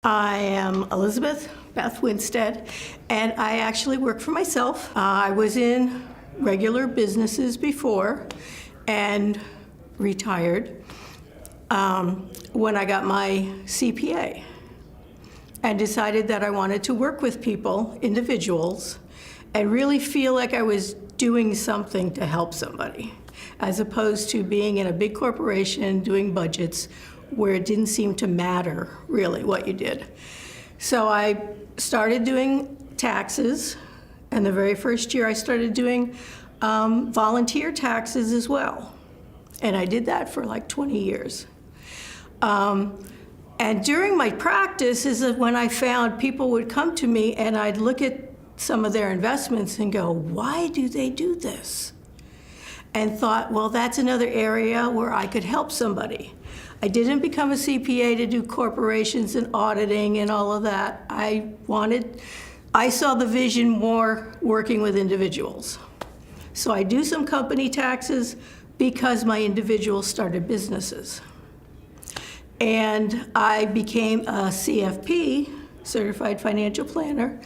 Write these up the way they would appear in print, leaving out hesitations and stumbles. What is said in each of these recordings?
I am Elizabeth, Beth Winstead, and I actually work for myself. I was in regular businesses before and retired when I got my CPA and decided that I wanted to work with people, individuals, and really feel like I was doing something to help somebody, as opposed to being in a big corporation doing budgets where it didn't seem to matter really what you did. So I started doing taxes, and the very first year I started doing volunteer taxes as well. And I did that for like 20 years. And during my practice is when I found people would come to me and I'd look at some of their investments and go, why do they do this? And thought, well, that's another area where I could help somebody. I didn't become a CPA to do corporations and auditing and all of that. I saw the vision more working with individuals. So I do some company taxes because my individuals started businesses. And I became a CFP, Certified Financial Planner,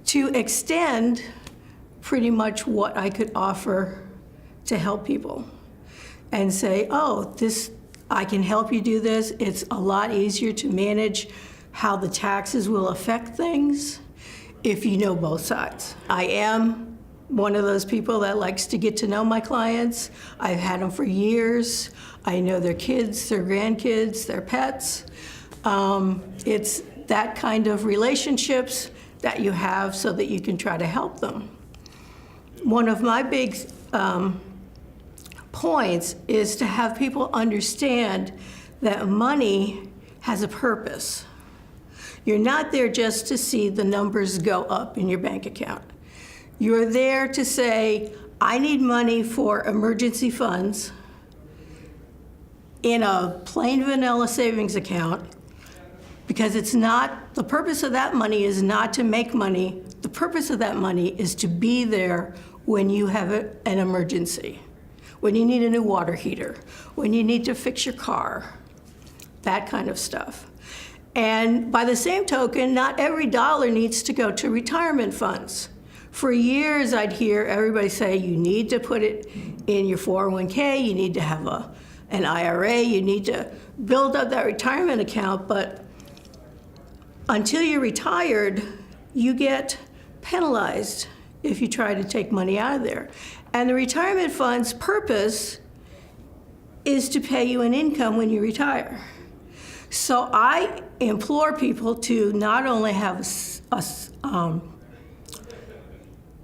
to extend pretty much what I could offer to help people and say, oh, I can help you do this. It's a lot easier to manage how the taxes will affect things if you know both sides. I am one of those people that likes to get to know my clients. I've had them for years. I know their kids, their grandkids, their pets. It's that kind of relationships that you have so that you can try to help them. One of my big points is to have people understand that money has a purpose. You're not there just to see the numbers go up in your bank account. You're there to say, I need money for emergency funds in a plain vanilla savings account, because it's not, the purpose of that money is not to make money. The purpose of that money is to be there when you have an emergency, when you need a new water heater, when you need to fix your car, that kind of stuff. And by the same token, not every dollar needs to go to retirement funds. For years, I'd hear everybody say, you need to put it in your 401k, you need to have an IRA, you need to build up that retirement account, but until you're retired, you get penalized if you try to take money out of there. And the retirement fund's purpose is to pay you an income when you retire. So I implore people to not only have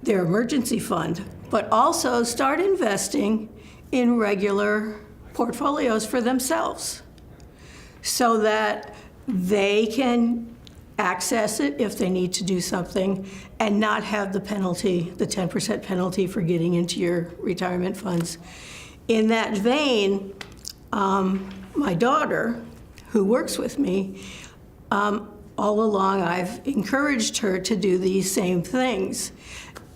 their emergency fund, but also start investing in regular portfolios for themselves so that they can access it if they need to do something and not have the penalty, the 10% penalty for getting into your retirement funds. In that vein, my daughter, who works with me, all along I've encouraged her to do these same things.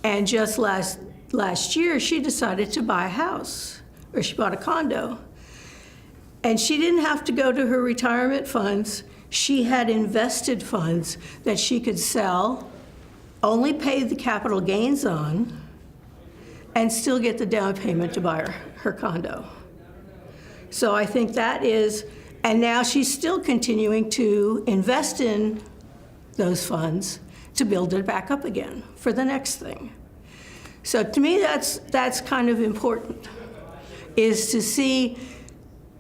And just last year, she decided to buy a house, or she bought a condo. And she didn't have to go to her retirement funds. She had invested funds that she could sell, only pay the capital gains on, and still get the down payment to buy her condo. So I think that is, and now she's still continuing to invest in those funds to build it back up again for the next thing. So to me, that's kind of important, is to see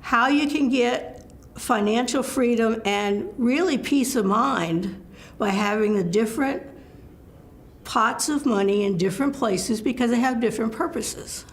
how you can get financial freedom and really peace of mind by having the different pots of money in different places because they have different purposes.